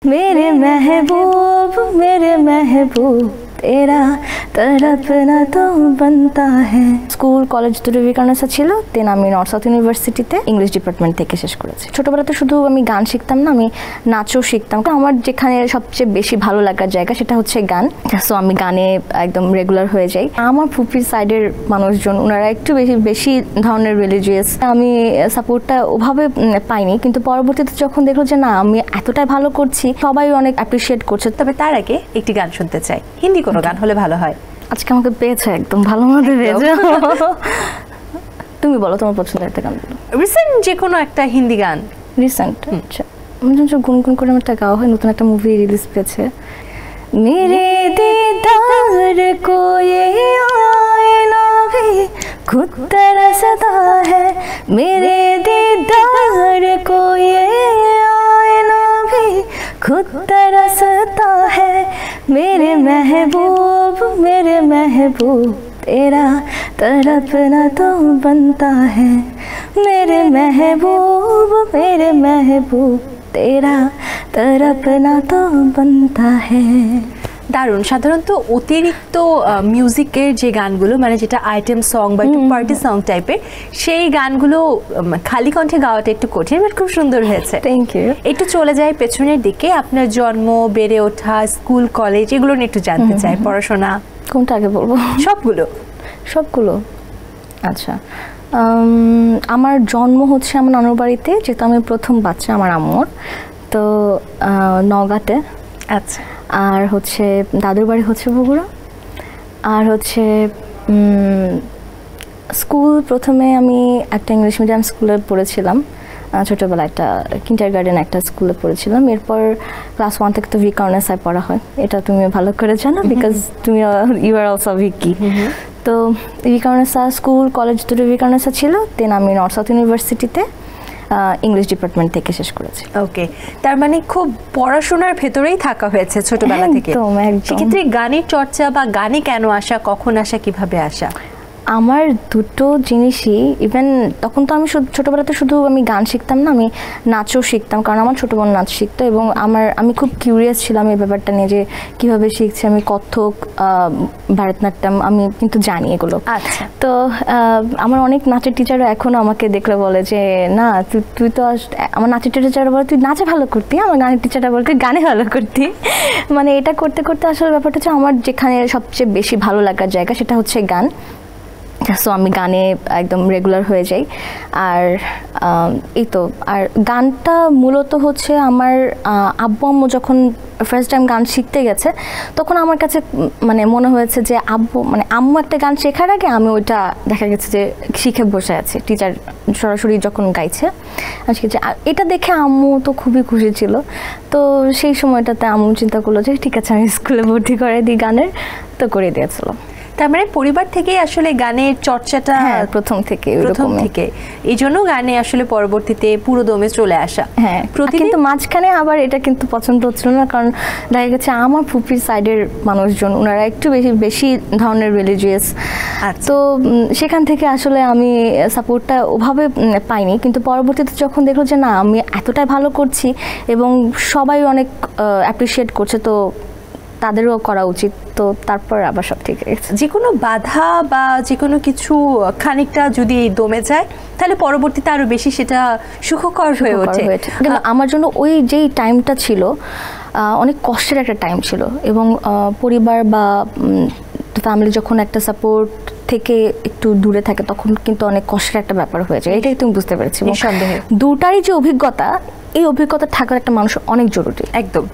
मेरे महबूब तेरा तड़पना तो बनता है। স্কুল কলেজ দুটো বিকানেসা ছিল, দেন আমি নর্থ সাউথ ইউনিভার্সিটিতে ইংলিশ ডিপার্টমেন্ট থেকে শেষ করেছি। ছোটবেলাতে শুধু আমি গান শিখতাম না, আমি নাচও শিখতাম। আমার যেখানে সবচেয়ে বেশি ভালো লাগার জায়গা সেটা হচ্ছে গান, সো আমি গানে একদম রেগুলার হয়ে যাই। আমার ফুপির সাইডের মানুষজন ওনারা একটু বেশি ধরনের রিলিজিয়াস, আমি সাপোর্টটা ওভাবে পাইনি, কিন্তু পরবর্তীতে যখন দেখলো যে না আমি এতটাই ভালো করছি, সবাই অনেক অ্যাপ্রিসিয়েট করছে। তবে তার আগে একটি গান শুনতে চাই, হিন্দি কোনো গান হলে ভালো হয়। আজকে আমাকে পেয়েছে, একদম ভালো মতো পেয়েছে। তুমি বলো তোমার পছন্দের একটা গান। রিসেন্ট যে কোনো একটা হিন্দি গান। রিসেন্ট আচ্ছা, গুনগুন করে আমার একটা গাওয়া হয়, নতুন একটা মুভি রিলিজ পেয়েছে। মেরে दीदार को ये आईना भी खुद तरसता है, मेरे दीदार को ये आईना भी खुद तरसता है। मेरे महबूब तेरा तड़पना तो बनता है। मेरे महबूब तेरा तड़पना तो बनता है। দারুণ। সাধারণত অতিরিক্ত মিউজিকের যে গানগুলো, মানে যেটা আইটেম সং বা একটু পার্টি সং টাইপের, সেই গানগুলো খালি কণ্ঠে গাওয়াটা একটু কঠিন, বাট খুব সুন্দর হয়েছে। Thank you. একটু চলে যায় পেছনের দিকে, আপনার জন্ম, বেড়ে ওঠা, স্কুল কলেজ, এগুলো নিয়ে একটু জানতে চাই। পড়াশোনা কোনটা আগে বলবো? সবগুলো আচ্ছা। আমার জন্ম হচ্ছে আমার নানুর বাড়িতে, যেহেতু আমি প্রথম বাচ্চা আমার আম্মুর, তো নওগাঁতে। আচ্ছা। আর হচ্ছে দাদুর বাড়ি হচ্ছে বগুড়া। আর হচ্ছে স্কুল প্রথমে আমি একটা ইংলিশ মিডিয়াম স্কুলে পড়েছিলাম, ছোটোবেলায় একটা কিন্ডারগার্টেন একটা স্কুলে পড়েছিলাম। এরপর ক্লাস 1 থেকে তো ভিকারনেসায় পড়া হয়, এটা তুমি ভালো করে জানো, বিকজ তুমি ইউ আর অলসো ভিকি। তো ভিকারনেসা স্কুল কলেজ দুটো ভিকারনেসা ছিল, দেন আমি নর্থ সাউথ ইউনিভার্সিটিতে ইংলিশ ডিপার্টমেন্ট থেকে শেষ করেছি। ওকে, তার মানে খুব পড়াশোনার ভেতরেই থাকা হয়েছে ছোটবেলা থেকে। সেক্ষেত্রে গানের চর্চা বা গানে কেন আসা, কখন আসা, কিভাবে আসা? আমার দুটো জিনিসই, ইভেন তখন তো আমি ছোটোবেলাতে শুধু আমি গান শিখতাম না, আমি নাচও শিখতাম, কারণ আমার ছোটো বোন নাচ শিখতো, এবং আমি খুব কিউরিয়াস ছিলাম এই ব্যাপারটা নিয়ে যে কীভাবে শিখছি। আমি কত্থক, ভারতনাট্যম আমি কিন্তু জানি এগুলো। আচ্ছা। তো আমার অনেক নাচের টিচাররা এখনও আমাকে দেখলে বলে যে না তুই তো, আমার নাচের টিচাররা বলে তুই নাচে ভালো করতি, আমার গানের টিচাররা বলে তুই গানে ভালো করতি। মানে এটা করতে করতে আসলে ব্যাপারটা হচ্ছে আমার যেখানে সবচেয়ে বেশি ভালো লাগার জায়গা সেটা হচ্ছে গান, সো আমি গানে একদম রেগুলার হয়ে যাই। আর এই তো, আর গানটা মূলত হচ্ছে আমার আব্বু আম্মু যখন ফার্স্ট টাইম গান শিখতে গেছে, তখন আমার কাছে মানে মনে হয়েছে যে আম্মু একটা গান শেখার আগে আমি ওইটা দেখা গেছে যে শিখে বসে আছি, টিচার সরাসরি যখন গাইছে শিখেছে। আর এটা দেখে আম্মু তো খুবই খুশি ছিল। তো সেই সময়টাতে আম্মু চিন্তা করলো যে ঠিক আছে আমি স্কুলে ভর্তি করে দিই গানের, তো করে দিয়েছিল। তার মানে পরিবার থেকেই আসলে গানের চর্চাটা প্রথম থেকে, এই জন্য গানে আসলে পরবর্তীতে পুরো দমে চলে আসা। হ্যাঁ, কিন্তু মাঝখানে আবার এটা কিন্তু পছন্দ হচ্ছিল না, কারণ দেখা গেছে আমার ফুপির সাইডের মানুষজন ওনারা একটু বেশি ধরনের রিলিজিয়াস, তো সেখান থেকে আসলে আমি সাপোর্টটা ওভাবে পাইনি, কিন্তু পরবর্তীতে যখন দেখলো যে না আমি এতটাই ভালো করছি এবং সবাই অনেক অ্যাপ্রিসিয়েট করছে, তো তাদেরও করা উচিত, তো তারপর আবার সব ঠিক আছে। যে কোনো বাধা বা যে কোনো কিছু খানিকটা যদি দমে যায়, তাহলে পরবর্তীতে আরো বেশি সেটা সুখকর হয়ে ওঠে। কিন্তু আমার জন্য ওই যেই টাইমটা ছিল অনেক কষ্টের একটা টাইম ছিল, এবং পরিবার বা ফ্যামিলি যখন একটা সাপোর্ট থেকে একটু দূরে থাকে তখন কিন্তু অনেক কষ্টের একটা ব্যাপার হয়ে যায়, এটাই তুমি বুঝতে পেরেছি। নিঃসন্দেহে দুটারই যে অভিজ্ঞতা, এই অভিজ্ঞতা থাকার একটা মানুষ অনেক জরুরি। একদম।